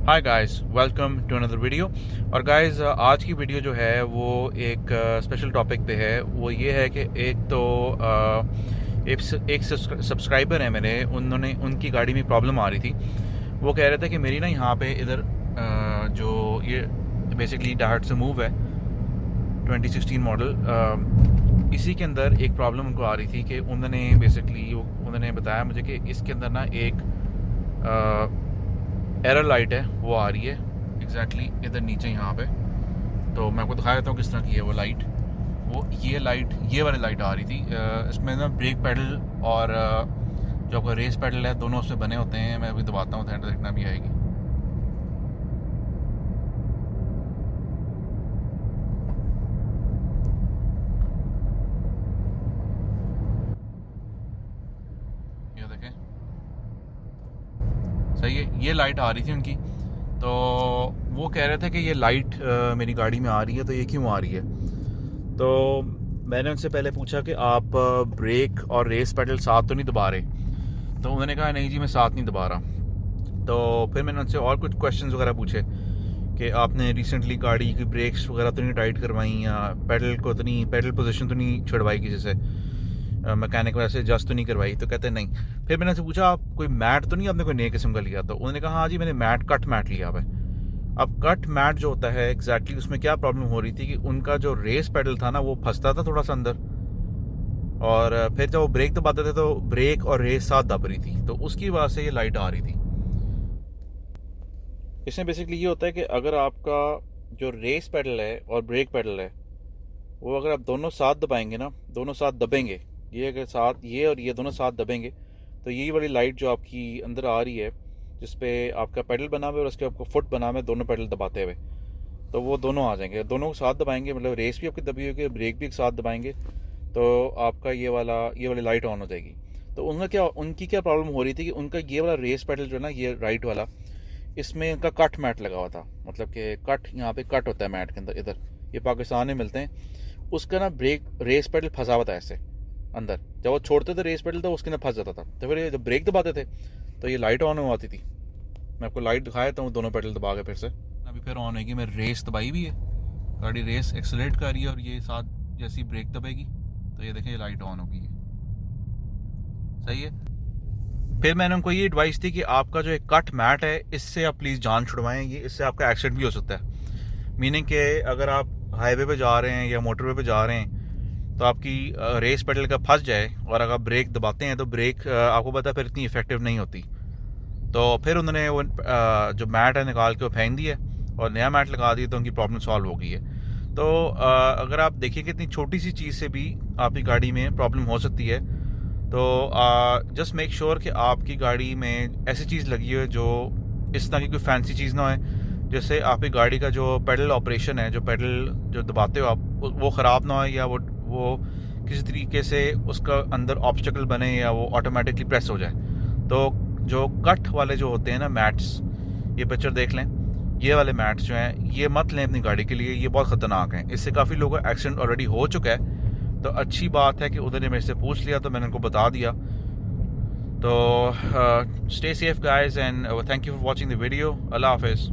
Hi guys, welcome to another video. और guys, आज की वीडियो जो है वो एक स्पेशल टॉपिक पे है। वो ये है कि एक सब्सक्राइबर है मेरे, उन्होंने उनकी गाड़ी में प्रॉब्लम आ रही थी। वो कह रहे थे कि मेरी ना यहाँ पे इधर जो ये बेसिकली डायरेक्ट से मूव है 2016 मॉडल, इसी के अंदर एक प्रॉब्लम उनको आ रही थी कि उन्होंने बताया मुझे कि इसके अंदर ना एक एरर लाइट है, वो आ रही है एग्जैक्टली इधर नीचे यहाँ पे। तो मैं आपको दिखा देता हूँ किस तरह की है वो लाइट। ये वाली लाइट आ रही थी। इसमें ना ब्रेक पैडल और जो आपका रेस पैडल है, दोनों उसमें बने होते हैं। मैं अभी दबाता हूँ तो देखना भी आएगी। ये देखें, सही है। ये लाइट आ रही थी उनकी। तो वो कह रहे थे कि ये लाइट मेरी गाड़ी में आ रही है, तो ये क्यों आ रही है। तो मैंने उनसे पहले पूछा कि आप ब्रेक और रेस पेडल साथ तो नहीं दबा रहे। तो उन्होंने कहा नहीं जी, मैं साथ नहीं दबा रहा। तो फिर मैंने उनसे और कुछ क्वेश्चंस वगैरह पूछे कि आपने रिसेंटली गाड़ी की ब्रेक्स वगैरह तो नहीं टाइट करवाई, या पेडल पोजीशन तो नहीं छुड़वाई किसी से, मैकेनिक वजह से एडजस्ट तो नहीं करवाई। तो कहते नहीं। फिर मैंने उनसे पूछा आप कोई मैट तो नहीं आपने कोई नए किस्म का लिया। तो उन्होंने कहा हाँ जी, मैंने कट मैट लिया हुआ है। अब कट मैट जो होता है एग्जैक्टली उसमें क्या प्रॉब्लम हो रही थी कि उनका जो रेस पेडल था ना, वो फंसता था थोड़ा सा अंदर, और फिर जब वो ब्रेक दबाते थे तो ब्रेक और रेस साथ दब रही थी। तो उसकी वजह से ये लाइट आ रही थी। इसमें बेसिकली ये होता है कि अगर आपका जो रेस पेडल है और ब्रेक पेडल है, वो अगर आप दोनों साथ दबाएंगे ना, दोनों साथ दबेंगे, ये अगर साथ ये और ये दोनों साथ दबेंगे, तो यही वाली लाइट जो आपकी अंदर आ रही है, जिसपे आपका पेडल बना हुआ है और उसके आपको फुट बना हुआ है दोनों पेडल दबाते हुए, तो वो दोनों आ जाएंगे। दोनों साथ दबाएंगे, मतलब रेस भी आपकी दबी होगी, ब्रेक भी एक साथ दबाएंगे, तो आपका ये वाली लाइट ऑन हो जाएगी। तो उनकी क्या प्रॉब्लम हो रही थी कि उनका ये वाला रेस पेडल जो है ना, ये राइट वाला, इसमें इनका कट मैट लगा हुआ था। मतलब कि कट, यहाँ पे कट होता है मैट के अंदर, इधर ये पाकिस्तान में मिलते हैं। उसका ना रेस पेडल फंसा हुआ था ऐसे अंदर। जब वो छोड़ते थे रेस पेडल तो उसके अंदर फंस जाता था। तो फिर जब ब्रेक दबाते थे तो ये लाइट ऑन हो आती थी। मैं आपको लाइट दिखाया था, दोनों पेडल दबा के फिर से अभी फिर ऑन होगी। मैं रेस दबाई भी है, गाड़ी रेस एक्सेलरेट कर रही है, और ये साथ जैसी ब्रेक दबेगी तो ये देखें, ये लाइट ऑन होगी। सही है। फिर मैंने उनको ये एडवाइस दी कि आपका जो एक कट मैट है, इससे आप प्लीज़ जान छुड़वाएं। ये इससे आपका एक्सीडेंट भी हो सकता है। मीनिंग कि अगर आप हाईवे पे जा रहे हैं या मोटरवे पे जा रहे हैं, तो आपकी रेस पेडल का फंस जाए और अगर आप ब्रेक दबाते हैं तो ब्रेक आपको पता है फिर इतनी इफेक्टिव नहीं होती। तो फिर उन्होंने वो जो मैट है निकाल के वो फेंक दिया और नया मैट लगा दिया, तो उनकी प्रॉब्लम सॉल्व हो गई है। तो अगर आप देखिए कि इतनी छोटी सी चीज़ से भी आपकी गाड़ी में प्रॉब्लम हो सकती है। तो जस्ट मेक श्योर कि आपकी गाड़ी में ऐसी चीज़ लगी हो जो इस तरह की कोई फैंसी चीज़ ना हो, जैसे आपकी गाड़ी का जो पेडल ऑपरेशन है, जो पेडल जो दबाते हो आप, वो ख़राब ना हो, या वो किसी तरीके से उसका अंदर ऑब्स्टेकल बने, या वो ऑटोमेटिकली प्रेस हो जाए। तो जो कट वाले जो होते हैं ना मैट्स, ये पिक्चर देख लें, ये वाले मैट्स जो हैं ये मत लें अपनी गाड़ी के लिए, ये बहुत ख़तरनाक हैं। इससे काफ़ी लोगों का एक्सीडेंट ऑलरेडी हो चुका है। तो अच्छी बात है कि उन्होंने मेरे से पूछ लिया, तो मैंने उनको बता दिया। तो stay safe guys, and thank you for watching the video. अल्लाह हाफिज़।